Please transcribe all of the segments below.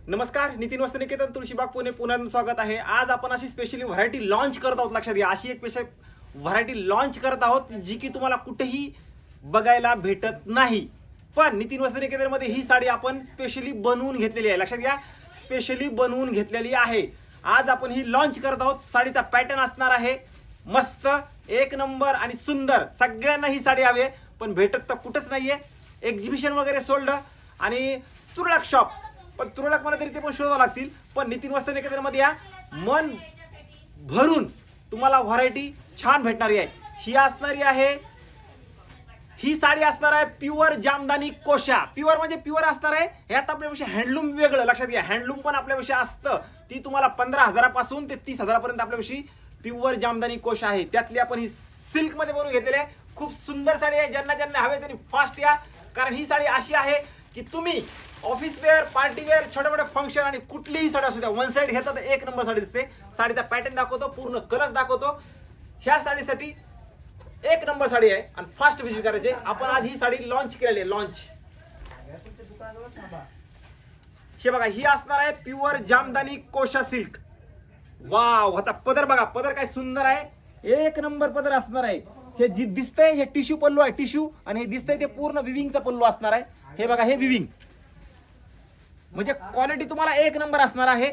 नमस्कार, नितीन वस्त्रनिकेतन तुळशीबाग पुणे पुन्हा स्वागत आहे। आज आपण अशी स्पेशली व्हरायटी लॉन्च करत आहोत। लक्षात घ्या, अशी एक स्पेशल व्हरायटी लॉन्च करत आहोत जी की तुम्हाला कुठेही बघायला भेटत नाही। पण नितीन वस्त्रनिकेतन मध्ये ही साडी आपण स्पेशली बनवून घेतलेली आहे। लक्षात घ्या, स्पेशली बनवून घेतलेली आहे। आज आपण ही लॉन्च करत आहोत। साडीचा पॅटर्न असणार आहे मस्त एक नंबर आणि सुंदर। सगळ्यांना ही साडी हवी आहे पण भेटत तर कुठंच नाहीये। एक्झिबिशन वगैरे सोल्ड आणि तुरळक शॉप, पण तुरळक मला तरी ते पण शोधावं लागतील। पण नितीन वस्त्रनिकेतन मध्ये या मन भरून तुम्हाला व्हरायटी छान भेटणारी आहे। ही असणारी आहे, ही साडी असणार आहे प्युअर जामदानी कोशा। प्युअर म्हणजे प्युअर असणार आहे। यात आपल्यापेक्षा हँडलूम वेगळं। लक्षात घ्या, हँडलूम पण आपल्यापेक्षा असतं। ती तुम्हाला 15,000 पासून ते 30,000 पर्यंत आपल्यापेक्षा प्युअर जामदानी कोशा आहे। त्यातली आपण ही सिल्क मध्ये बनवून घेतलेली आहे। खूप सुंदर साडी आहे। ज्यांना ज्यांना हवे त्यांनी फास्ट या, कारण ही साडी अशी आहे की तुम्ही ऑफिस वेअर, पार्टी वेअर, छोटे मोठे फंक्शन आणि कुठलीही साडी असू द्या, वन साइड घेतला तर एक नंबर साडी दिसते। साडीचा पॅटर्न दाखवतो, पूर्ण कलर दाखवतो। ह्या साडीसाठी एक नंबर साडी आहे आणि फास्ट विजिट करायचे। आपण आज ही साडी लॉन्च केलेली आहे। लॉन्च हे बघा, ही असणार आहे प्युअर जामदानी कोशा सिल्क। वाव, आता पदर बघा, पदर काय सुंदर आहे। एक नंबर पदर असणार आहे। हे जी दिसतंय हे टिश्यू पल्लू आहे, टिश्यू, आणि हे दिसतंय ते पूर्ण विविंगचा पल्लू असणार आहे। हे बघा, हे विविंग म्हणजे क्वालिटी तुम्हाला एक नंबर असणार आहे।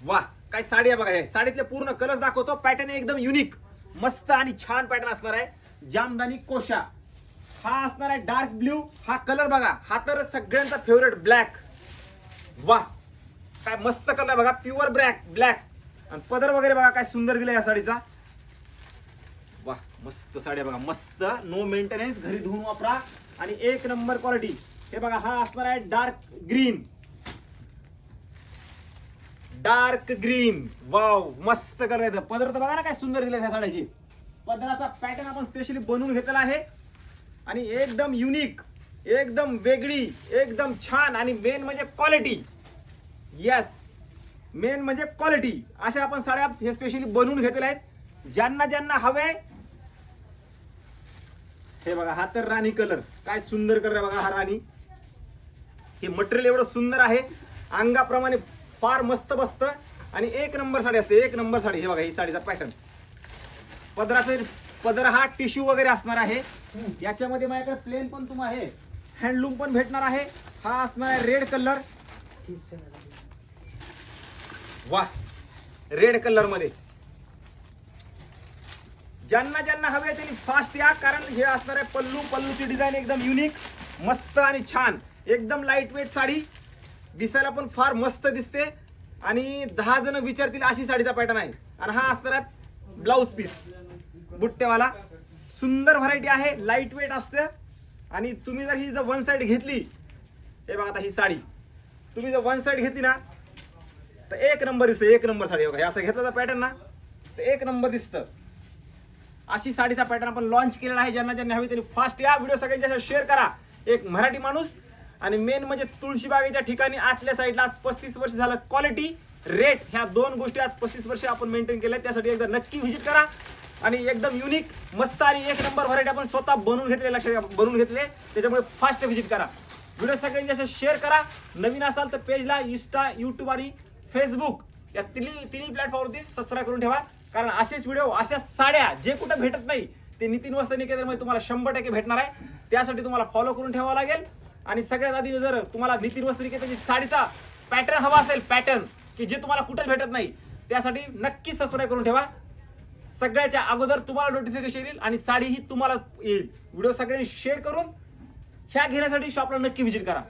वाह, काय साडी आहे बघा। हे साडीतले पूर्ण कलर्स दाखवतो। पॅटर्न एकदम युनिक मस्त आणि छान पॅटर्न असणार आहे। जामदानी कोशा हा असणार आहे डार्क ब्ल्यू। हा कलर बघा, हा तर सगळ्यांचा फेवरेट ब्लॅक। वाह, काय मस्त कलर बघा, प्युअर ब्लॅक। आणि पदर वगैरे बघा काय सुंदर दिलाय या साडीचा। वाह, मस्त साडी आहे बघा, मस्त नो मेंटेनन्स, घरी धुवून वापरा आणि एक नंबर क्वालिटी। हे बघा, हा असणार आहे डार्क ग्रीन। वाव, मस्त कलर आहे। पदर तर बघा ना काय सुंदर दिलाय त्या साडीची। पदराचा पॅटर्न आपण स्पेशली बनवून घेतलेला आहे आणि एकदम युनिक, एकदम वेगळी, एकदम छान आणि मेन म्हणजे क्वालिटी। यस, मेन म्हणजे क्वालिटी। अशा आपण साड्या हे स्पेशली बनवून घेतलेल्या आहेत। ज्यांना ज्यांना हवे, हे बघा, हा तर राणी कलर, काय सुंदर कलर आहे बघा हा राणी। हे मटेरियल एवढं सुंदर आहे, अंगाप्रमाणे फार मस्त बसतं आणि एक नंबर साडी असते, एक नंबर साडी। हे बघा, ही साडीचा पॅटर्न, पदर हा टिश्यू वगैरे असणार आहे। याच्यामध्ये माझ्याकडे प्लेन पण तुम्हाला आहे, हँडलूम पण भेटणार आहे। हा असणार आहे रेड कलर। वाह, रेड कलर मध्ये ज्यांना ज्यांना हवे त्यांनी फास्ट या, कारण हे असणार आहे पल्लूची डिझाईन एकदम युनिक मस्त आणि छान। एकदम लाईट वेट साडी, दिसायला पण फार मस्त दिसते आणि 10 जण विचारतील अशी साडीचा पॅटर्न आहे। आणि हा असणार आहे ब्लाउज पीस बुट्टेवाला। सुंदर व्हरायटी आहे, लाईट वेट असते। आणि तुम्ही जर ही जर वन साइड घेतली, हे बघा, आता ही साडी तुम्ही जर वन साइड घेतली ना तर एक नंबर दिसते, एक नंबर साडी। बघा, असं घेतलं पॅटर्न ना तर एक नंबर दिसतं। अशी साडीचा पॅटर्न आपण लॉन्च केलेला आहे। ज्यांना ज्यांना हवी त्यांनी फास्ट या, व्हिडिओ सगळ्यांच्या शेअर करा। एक मराठी माणूस आणि मेन म्हणजे तुळशीबागेच्या ठिकाणी आतल्या साईडला 35 वर्ष झालं। क्वालिटी, रेट ह्या दोन गोष्टी आज 35 वर्ष आपण मेंटेन केल्या। त्यासाठी एकदा नक्की व्हिजिट करा आणि एकदम युनिक मस्त आणि एक नंबर व्हरायटी आपण स्वतः बनवून घेतले। लक्षात बनवून घेतले, त्याच्यामुळे फास्ट व्हिजिट करा। व्हिडिओ सगळ्यांच्या शेअर करा। नवीन असाल तर पेजला इंस्टा, युट्यूब आणि फेसबुक या तिन्ही प्लॅटफॉर्मवरती सबस्क्राईब करून ठेवा, कारण असेच व्हिडिओ, अशा साड्या जे कुठे भेटत नाही ते नितीन वस्त्रनिकेतन मध्ये तुम्हाला 100% भेटणार आहे। त्यासाठी तुम्हाला फॉलो करून ठेवावं लागेल। आणि सगळ्यात आधी जर तुम्हाला नितीन वस्त्रनिकेतन साडीचा पॅटर्न हवा असेल, पॅटर्न की जे तुम्हाला कुठेच भेटत नाही, त्यासाठी नक्की सबस्क्राईब करून ठेवा। सगळ्याच्या अगोदर तुम्हाला नोटिफिकेशन येईल आणि साडी ही तुम्हाला येईल। व्हिडिओ सगळ्यांनी शेअर करून ह्या घेण्यासाठी शॉपला नक्की व्हिजिट करा।